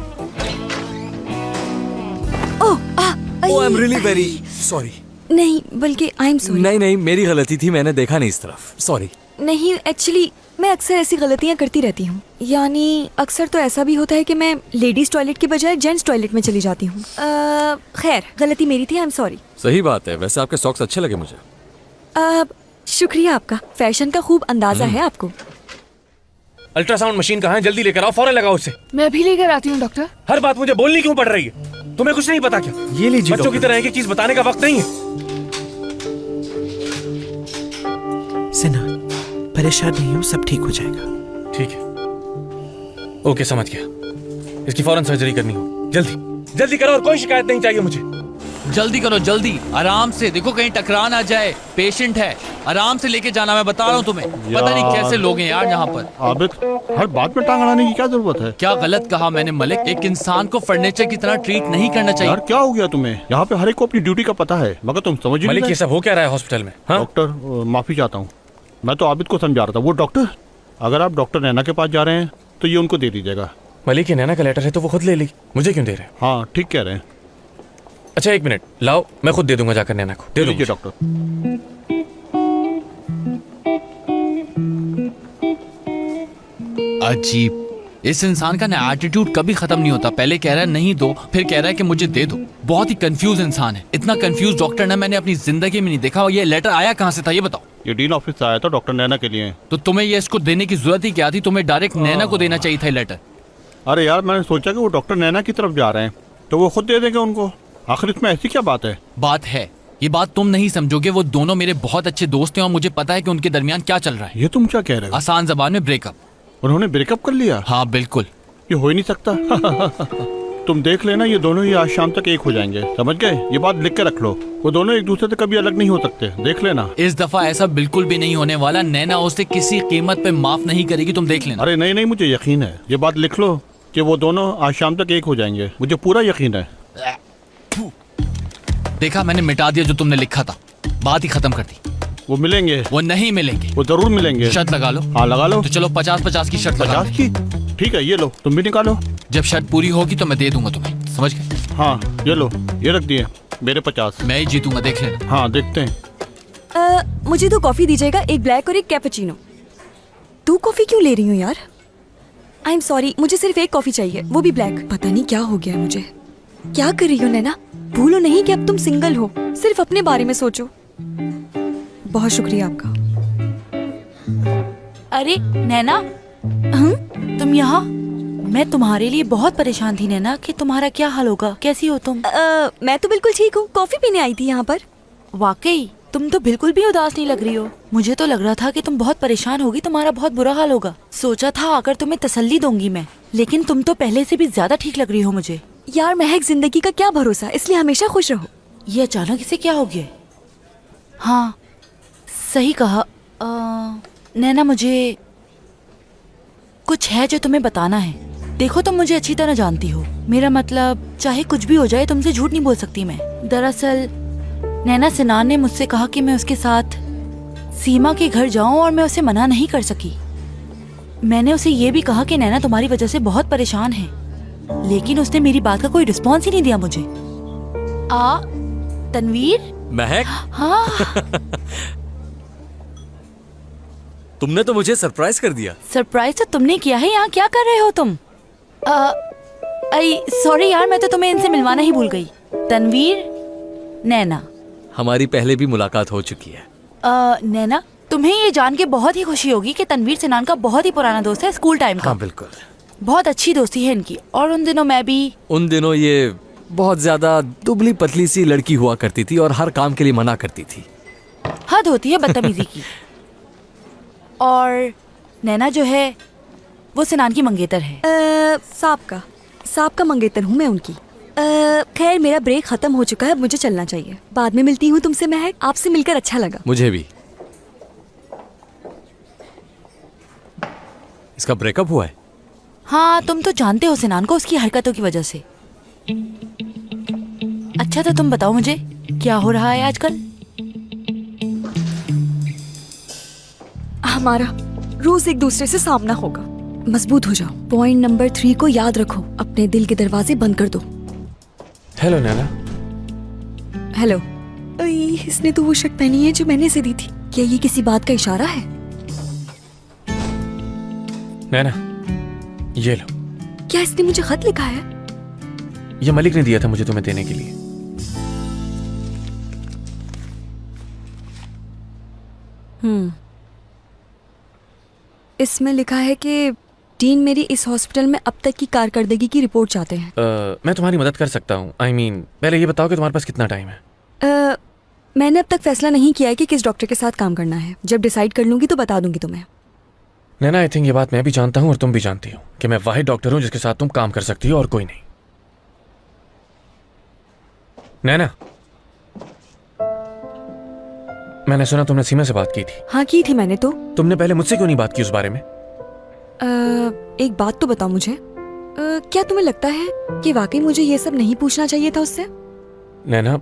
Oh, I'm really very sorry. नहीं, बल्कि आई एम सॉरी। नहीं, मेरी गलती थी, मैंने देखा नहीं इस तरफ। सॉरी। नहीं, एक्चुअली मैं अक्सर ऐसी गलतियाँ करती रहती हूँ। यानी अक्सर तो ऐसा भी होता है कि मैं लेडीज टॉयलेट के बजाय जेंट्स टॉयलेट में चली जाती हूँ। खैर, गलती मेरी थी, आई एम सॉरी। सही बात है। वैसे आपके सॉक्स अच्छे लगे मुझे। शुक्रिया आपका। फैशन का खूब अंदाजा है आपको। अल्ट्रासाउंड मशीन कहाँ है? जल्दी लेकर आओ, फौरन लगाओ उसे। मैं भी लेकर आती हूँ डॉक्टर। हर बात मुझे बोलनी क्यों पड़ रही है? तुम्हें कुछ नहीं पता क्या? ये लीजिए बच्चों की तरह एक एक चीज बताने का वक्त नहीं है। सिनान, परेशान नहीं हो, सब ठीक हो जाएगा। ठीक है, ओके, समझ गया। इसकी फौरन सर्जरी करनी हो। जल्दी जल्दी करो और कोई शिकायत नहीं चाहिए मुझे। जल्दी करो, जल्दी, आराम से। देखो कहीं टकरा ना जाए, पेशेंट है। आराम से लेके जाना, मैं बता रहा हूँ तुम्हें। पता नहीं कैसे लोग हैं यार यहाँ पर। आबिद, हर बात में टांग अड़ाने की क्या जरूरत है? क्या गलत कहा मैंने मलिक? एक इंसान को फर्नीचर की तरह ट्रीट नहीं करना चाहिए। यार क्या हो गया तुम्हें? यहाँ पे हर एक को अपनी ड्यूटी का पता है, मगर तुम समझ ही नहीं मलिक, रहे। ये सब हो क्या रहा है हॉस्पिटल में? हाँ? डॉक्टर, माफी चाहता हूँ, मैं तो आबिद को समझा रहा था। वो डॉक्टर, अगर आप डॉक्टर नैना के पास जा रहे हैं तो ये उनको दे दीजिएगा। मलिक, ये नैना का लेटर है तो वो खुद ले ली, मुझे क्यों दे रहे हैं? हाँ, ठीक कह रहे हैं। अच्छा, एक मिनट लाओ, मैं खुद दे दूंगा जाकर नैना को। दे दीजिए दूंगा डॉक्टर। अजीब, इस इंसान का ना एटीट्यूड कभी खत्म नहीं होता। पहले कह रहा है नहीं दो, फिर कह रहा है कि मुझे दे दो। बहुत ही कंफ्यूज इंसान है। इतना कंफ्यूज डॉक्टर ना मैंने अपनी जिंदगी में नहीं देखा। ये लेटर आया कहाँ से था ये बताओ? ये डीन ऑफिस से आया था डॉक्टर नैना के लिए। तो तुम्हें ये इसको देने की जरूरत ही क्या थी? तुम्हें डायरेक्ट नैना को देना चाहिए था लेटर। अरे यार, मैंने सोचा कि वो डॉक्टर नैना की तरफ जा रहे हैं तो वो खुद दे देंगे उनको। आखिर इसमें ऐसी क्या बात है? बात है, ये बात तुम नहीं समझोगे। वो दोनों मेरे बहुत अच्छे दोस्त हैं और मुझे पता है कि उनके दरमियान क्या चल रहा है। ये तुम क्या कह रहे हो? आसान जबान में ब्रेकअप। उन्होंने ब्रेकअप कर लिया? हाँ बिल्कुल। ये हो ही नहीं सकता। तुम देख लेना, ये दोनों ही आज शाम तक एक हो जाएंगे, समझ गए? ये बात लिख के रख लो। वो दोनों एक दूसरे से कभी अलग नहीं हो सकते, देख लेना। इस दफा ऐसा बिल्कुल भी नहीं होने वाला। नैना उसे किसी कीमत पे माफ नहीं करेगी, तुम देख लेना। अरे नहीं, मुझे यकीन है। ये बात लिख लो कि वो दोनों आज शाम तक एक हो जाएंगे, मुझे पूरा यकीन है। देखा, मैंने मिटा दिया जो तुमने लिखा था, बात ही खत्म कर दी। वो मिलेंगे? वो नहीं मिलेंगे। वो जरूर मिलेंगे। शर्त लगा लो। हाँ लगा लो। तो चलो 50-50 की शर्त लगा। 50 की? ठीक है, ये लो, तुम भी निकालो। जब शर्त पूरी होगी तो मैं दे दूंगा तुम्हें, समझ गए? हाँ ये लो, ये रख दिए मेरे 50। मैं ही जीतूंगा, देख लेना। हाँ देखते हैं। मुझे 2 कॉफी दीजिएगा, एक ब्लैक और एक कैपेचिनो। 2 कॉफी क्यों ले रही हूँ यार? आई एम सॉरी, मुझे सिर्फ 1 कॉफी चाहिए, वो भी ब्लैक। पता नहीं क्या हो गया है मुझे। क्या कर रही हो नैना? भूलो नहीं कि अब तुम सिंगल हो, सिर्फ अपने बारे में सोचो। बहुत शुक्रिया आपका। अरे नैना, तुम यहाँ? मैं तुम्हारे लिए बहुत परेशान थी नैना कि तुम्हारा क्या हाल होगा। कैसी हो तुम? मैं तो बिल्कुल ठीक हूँ। कॉफी पीने आई थी यहाँ पर। वाकई तुम तो बिल्कुल भी उदास नहीं लग रही हो। मुझे तो लग रहा था कि तुम बहुत परेशान होगी, तुम्हारा बहुत बुरा हाल होगा। सोचा था आकर तुम्हें तसल्ली दूंगी मैं, लेकिन तुम तो पहले से भी ज्यादा ठीक लग रही हो मुझे। यार महक, जिंदगी का क्या भरोसा, इसलिए हमेशा खुश रहो। ये अचानक इसे क्या हो गया? हाँ सही कहा। नैना, मुझे कुछ है जो तुम्हें बताना है। देखो, तुम मुझे अच्छी तरह जानती हो। मेरा मतलब, चाहे कुछ भी हो जाए, तुमसे झूठ नहीं बोल सकती मैं। दरअसल नैना, सिनान ने मुझसे कहा कि मैं उसके साथ सीमा के घर जाऊं और मैं उसे मना नहीं कर सकी। मैंने उसे ये भी कहा कि नैना तुम्हारी वजह से बहुत परेशान है, लेकिन उसने मेरी बात का कोई रिस्पॉन्स ही नहीं दिया मुझे। तनवीर? महक? हाँ। तुमने तो मुझे सरप्राइज कर दिया। सरप्राइज तो तुमने किया है। यहाँ क्या कर रहे हो तुम? सॉरी यार, मैं तो तुम्हें इनसे मिलवाना ही भूल गई। तनवीर, नैना। हमारी पहले भी मुलाकात हो चुकी है। नैना, तुम्हें ये जान के बहुत ही खुशी होगी कि तनवीर सिनान का बहुत ही पुराना दोस्त है, स्कूल टाइम का। हाँ बिल्कुल। बहुत अच्छी दोस्ती है इनकी। और उन दिनों मैं भी। उन दिनों ये बहुत ज्यादा दुबली पतली सी लड़की हुआ करती थी और हर काम के लिए मना करती थी। हद होती है बदतमीजी की। और नैना जो है वो सिनान की मंगेतर है। साहब का मंगेतर हूँ मैं उनकी। खैर मेरा ब्रेक खत्म हो चुका है, अब मुझे चलना चाहिए। बाद में मिलती हूँ तुमसे महक, आपसे मिलकर अच्छा लगा। मुझे भी। इसका ब्रेकअप हुआ है? हाँ, तुम तो जानते हो सिनान को उसकी हरकतों की वजह से। अच्छा तो तुम बताओ मुझे क्या हो रहा है आजकल? हमारा रोज एक दूसरे से सामना होगा। मजबूत हो जाओ। पॉइंट नंबर 3 को याद रखो, अपने दिल के दरवाजे बंद कर दो। हेलो नैना। हेलो। इसने तो वो शर्ट पहनी है जो मैंने इसे दी थी। क्या ये किसी बात का इशारा है? नैना, ये लो। क्या इसने मुझे खत लिखा है? ये मलिक ने दिया था मुझे तुम्हें देने के लिए। इसमें लिखा है कि डीन मेरी इस हॉस्पिटल में अब तक की कारकर्दगी की रिपोर्ट चाहते हैं। मैं तुम्हारी मदद कर सकता हूँ। I mean, पहले ये बताओ कि तुम्हारे पास कितना टाइम है? मैंने अब तक फैसला नहीं किया है कि किस डॉक्टर के साथ काम करना है। जब डिसाइड कर लूंगी तो बता दूंगी तुम्हें। नैना, आई थिंक ये बात मैं भी जानता हूँ और तुम भी जानती हो कि मैं वाहिद डॉक्टर हूँ जिसके साथ तुम काम कर सकती हो और कोई नहीं। नैना, मैंने सुना तुमने सीमा से बात की थी। हाँ की थी मैंने तो। तुमने पहले मुझसे क्यों नहीं बात की उस बारे में? एक बात तो बताओ मुझे, क्या तुम्हें लगता है कि वाकई मुझे ये सब नहीं पूछना चाहिए था उससे? नैना,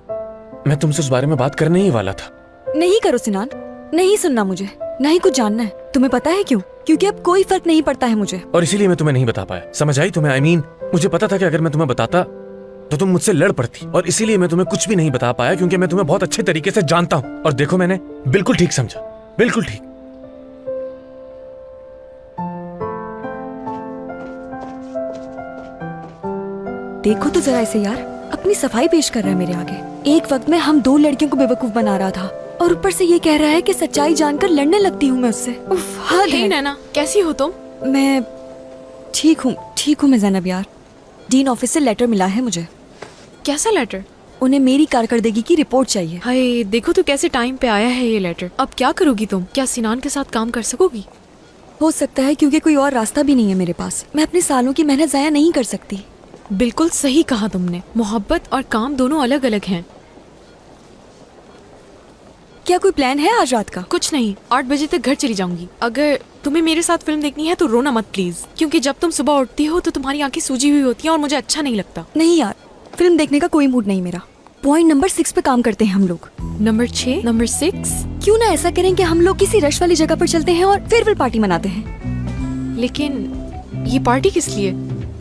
मैं तुमसे उस बारे में बात करने ही वाला था। नहीं करो सिनान, नहीं सुनना मुझे, नहीं कुछ जानना है। तुम्हें पता है क्यों? क्योंकि अब कोई फर्क नहीं पड़ता है मुझे। और इसीलिए मैं तुम्हें नहीं बता पाया। समझ आई तुम्हें? I mean, मुझे पता था कि अगर मैं तुम्हें बताता तो तुम मुझसे लड़ पड़ती, और इसीलिए मैं तुम्हें कुछ भी नहीं बता पाया क्योंकि मैं तुम्हें बहुत अच्छे तरीके से जानता हूँ। और देखो, मैंने बिल्कुल ठीक समझा, बिल्कुल ठीक। देखो तो जरा इसे यार, अपनी सफाई पेश कर रहा है मेरे आगे। एक वक्त में हम 2 लड़कियों को बेवकूफ बना रहा था और ऊपर से ये कह रहा है कि सच्चाई जानकर लड़ने लगती हूँ मैं उससे। उफ, हद है। नैना, कैसी हो तुम? मैं ठीक हूँ मैं ज़ैनब यार। डीन ऑफिस से लेटर मिला है मुझे। कैसा लेटर? उन्हें मेरी कारकर्दगी की रिपोर्ट चाहिए। हाय, देखो तो कैसे टाइम पे आया है ये लेटर। अब क्या करोगी तुम? क्या सिनान के साथ काम कर सकोगी? हो सकता है, क्योंकि कोई और रास्ता भी नहीं है मेरे पास। मैं अपने सालों की मेहनत ज़ाया नहीं कर सकती। बिल्कुल सही कहा तुमने। मोहब्बत और काम दोनों अलग अलग हैं। क्या कोई प्लान है आज रात का? कुछ नहीं, 8 बजे तक घर चली जाऊंगी। अगर तुम्हें मेरे साथ फिल्म देखनी है तो रोना मत प्लीज, क्योंकि जब तुम सुबह उठती हो तो तुम्हारी आंखें सूजी हुई होती हैं और मुझे अच्छा नहीं लगता। नहीं यार, फिल्म देखने का कोई मूड नहीं मेरा। पॉइंट नंबर 6 पे काम करते हैं हम लोग। नंबर 6? नंबर 6? क्यों ना ऐसा करें कि हम लोग किसी रश वाली जगह पर चलते हैं और फेयरवेल पार्टी मनाते हैं। लेकिन ये पार्टी किस लिए?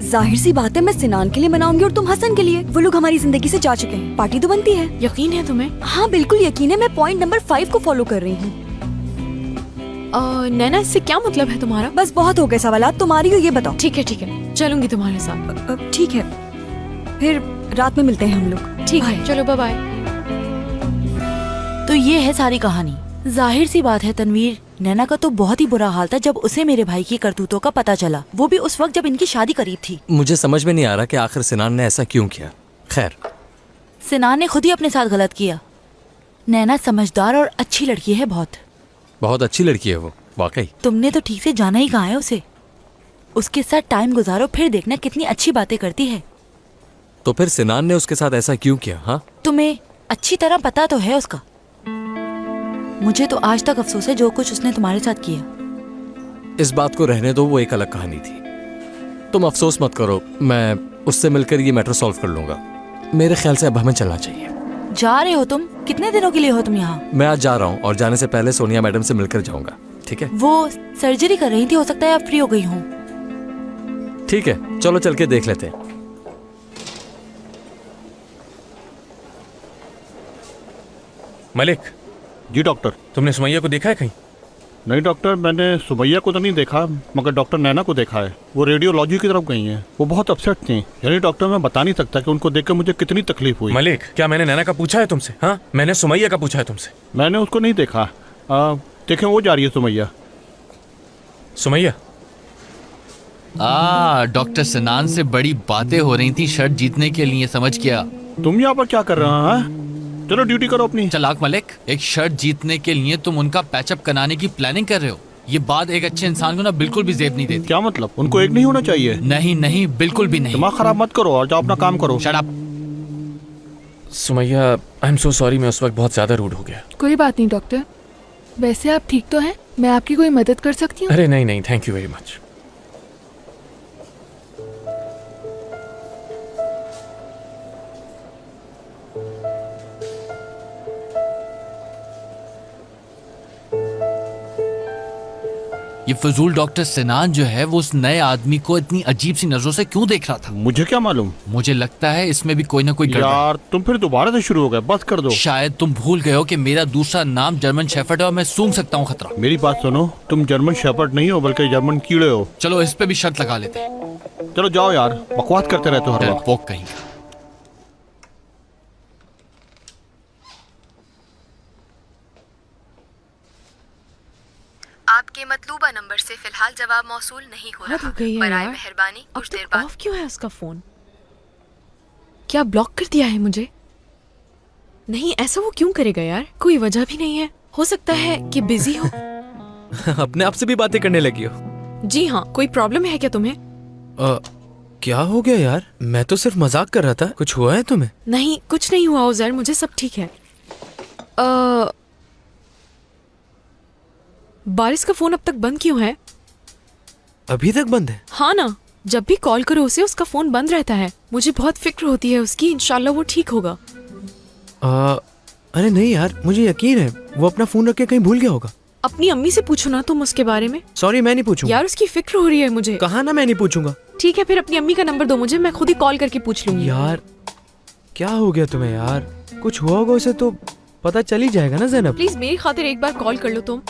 जाहिर सी बात है, मैं सिनान के लिए मनाऊंगी और तुम हसन के लिए। वो लोग हमारी जिंदगी से जा चुके हैं, पार्टी तो बनती है। यकीन है तुम्हें? हाँ बिल्कुल यकीन है। मैं पॉइंट नंबर 5 को फॉलो कर रही हूँ। नैना, इससे क्या मतलब है तुम्हारा? बस बहुत हो गए सवालात, तुम्हारी हो ये बताओ। ठीक है, चलूंगी तुम्हारे साथ। ठीक है, फिर रात में मिलते हैं हम लोग। ठीक है, चलो बाय बाय। तो ये है सारी कहानी। जाहिर सी बात है तनवीर, नैना का तो बहुत ही बुरा हाल था जब उसे मेरे भाई की करतूतों का पता चला, वो भी उस वक्त जब इनकी शादी करीब थी। मुझे समझ में नहीं आ रहा कि आखिर सिनान ने ऐसा क्यों किया। खैर, सिनान ने खुद ही अपने साथ गलत किया। नैना समझदार और अच्छी लड़की है, बहुत अच्छी लड़की है वो, वाकई। तुमने तो ठीक से जाना ही कहाँ है उसे। उसके साथ टाइम गुजारो, फिर देखना कितनी अच्छी बातें करती है। तो फिर सिनान ने उसके साथ ऐसा क्यों किया? हाँ, तुम्हें अच्छी तरह पता तो है उसका। मुझे तो आज तक अफसोस है जो कुछ उसने तुम्हारे साथ किया। इस बात को रहने दो, वो एक अलग कहानी थी। तुम अफसोस मत करो, मैं उससे मिलकर ये मैटर सॉल्व कर लूंगा। मेरे ख्याल से अब हमें चलना चाहिए। जा रहे हो तुम? कितने दिनों के लिए हो तुम यहाँ? मैं आज जा रहा हूँ और जाने से पहले सोनिया मैडम से मिलकर जाऊंगा। ठीक है? वो सर्जरी कर रही थी, हो सकता है अब फ्री हो गई हूँ। ठीक है, चलो चल के देख लेते हैं। मलिक। जी डॉक्टर। तुमने सुमैया को देखा है कहीं? नहीं डॉक्टर, मैंने सुमैया को तो नहीं देखा, मगर डॉक्टर नैना को देखा है। वो रेडियोलॉजी की तरफ गई हैं। वो बहुत अपसेट थी। यानी डॉक्टर, मैं बता नहीं सकता कि उनको देखकर मुझे कितनी तकलीफ हुई। मलिक, क्या मैंने नैना का पूछा है तुमसे? हाँ, मैंने सुमैया का पूछा है तुमसे। मैंने उसको नहीं देखा। देखें, वो जा रही है सुमैया। सुमैया? डॉक्टर सिनान से बड़ी बातें हो रही थी शर्ट जीतने के लिए, समझ गया। तुम यहाँ पर क्या कर रहे हो? चलो ड्यूटी करो अपनी। चलाक मलिक, एक शर्ट जीतने के लिए तुम उनका पैचअप कराने की प्लानिंग कर रहे हो। ये बात एक अच्छे इंसान को ना बिल्कुल भी जेब नहीं देती। क्या मतलब? उनको एक नहीं होना चाहिए? नहीं नहीं, बिल्कुल भी नहीं। दिमाग खराब मत करो और जाओ अपना काम करो। Shut up. Sumaiya, I am so sorry, मैं उस वक्त बहुत ज्यादा रूड हो गया। कोई बात नहीं डॉक्टर। वैसे आप ठीक तो हैं? मैं आपकी कोई मदद कर सकती हूँ? अरे नहीं नहीं, थैंक यू वेरी मच। ये फजूल डॉक्टर सिनान जो है वो उस नए आदमी को इतनी अजीब सी नजरों से क्यों देख रहा था? मुझे क्या मालूम? मुझे लगता है इसमें भी कोई ना कोई गड़बड़ है। यार तुम फिर दोबारा से शुरू हो गए, बस कर दो। शायद तुम भूल गए हो कि मेरा दूसरा नाम जर्मन शेफर्ड है और मैं सूंघ सकता हूँ खतरा। मेरी बात सुनो, तुम जर्मन शेफर्ड नहीं हो बल्कि जर्मन कीड़े हो। चलो इस पे भी शर्त लगा लेते हैं। चलो जाओ यार, बकवास करते रहते हो हर वक्त। डरपोक कहीं का। आपके मतलूबा नंबर से फिलहाल जवाब मौसूल नहीं हो हद रहा। हो गई है बराए यार। मेहरबानी अब कुछ देर तक बाद। ऑफ क्यों है उसका फोन? क्या ब्लॉक कर दिया है मुझे? नहीं, ऐसा वो क्यों करेगा यार? कोई वजह भी नहीं है। हो सकता है कि बिजी हो। अपने आप से भी बातें करने लगी हो? जी हाँ, कोई प्रॉब्लम है क्या तुम्हें? क्या हो गया यार? मैं तो सिर्फ मजाक कर रहा था। कुछ हुआ है तुम्हें? नहीं, कुछ नहीं हुआ उजैर, मुझे सब ठीक है। बारिश का फोन अब तक बंद क्यों है? अभी तक बंद है? हाँ ना, जब भी कॉल करो उसे उसका फोन बंद रहता है। मुझे बहुत फिक्र होती है उसकी। इंशाल्लाह वो ठीक होगा। अरे नहीं यार, मुझे यकीन है वो अपना फोन रख के कहीं भूल गया होगा। अपनी अम्मी से पूछो ना तुम उसके बारे में। सॉरी, मैं नहीं पूछूंगा। यार उसकी फिक्र हो रही है मुझे। कहा ना मैं नहीं पूछूंगा। ठीक है, फिर अपनी अम्मी का नंबर दो मुझे, मैं खुद ही कॉल करके पूछ लूंगी। यार क्या हो गया तुम्हें यार? कुछ हुआ होगा उसे तो पता चल ही जाएगा ना ज़ैनब। प्लीज मेरी खातिर एक बार कॉल कर लो तुम।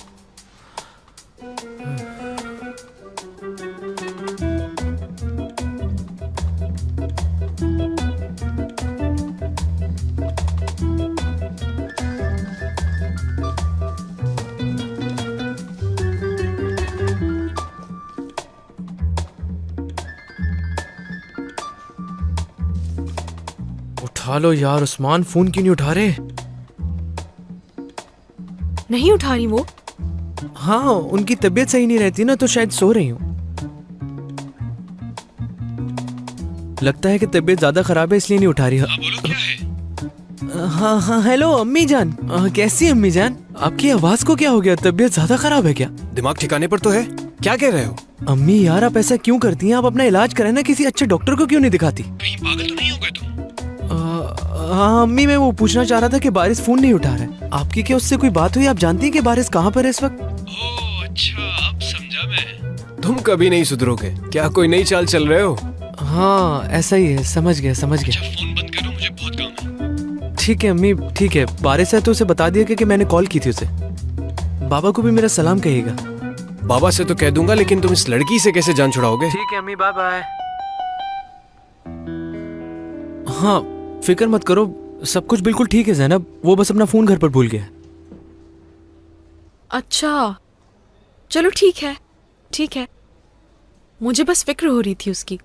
उठा लो यार उस्मान, फोन क्यों नहीं उठा रहे? नहीं उठा रही वो? हाँ, उनकी तबीयत सही नहीं रहती ना, तो शायद सो रही हूँ। लगता है कि तबीयत ज्यादा खराब है इसलिए नहीं उठा रही। हाँ हाँ, हेलो अम्मी जान। कैसी अम्मी जान? आपकी आवाज को क्या हो गया? तबीयत ज्यादा खराब है क्या? दिमाग ठिकाने पर तो है? क्या कह रहे हो? अम्मी यार आप ऐसा क्यों करती हैं? आप अपना इलाज करें ना, किसी अच्छे डॉक्टर को क्यों नहीं दिखाती? कहीं पागल तो नहीं हो गए तुम? हाँ अम्मी, मैं वो पूछना चाह रहा था कि बारिश फोन नहीं उठा रहा है। आपकी क्या उससे कोई बात हुई? आप जानती हैं कि बारिश कहाँ पर है इस वक्त? ओह अच्छा, अब समझा मैं। तुम कभी नहीं सुधरोगे। क्या कोई नई चाल चल रहे हो? हाँ ऐसा ही है, समझ गया समझ गया। अच्छा फोन बंद करो, मुझे बहुत काम है। ठीक है अम्मी, ठीक है। बारिश है तो उसे बता दिया कि मैंने कॉल की थी उसे। बाबा को भी मेरा सलाम कहिएगा। बाबा से तो कह दूंगा, लेकिन तुम इस लड़की से कैसे जान छुड़ाओगे? ठीक है अम्मी, बाय बाय। हाँ फिक्र मत करो, सब कुछ बिल्कुल ठीक है ज़ैनब। वो बस अपना फोन घर पर भूल गया। अच्छा चलो ठीक है, ठीक है। मुझे बस फिक्र हो रही थी उसकी।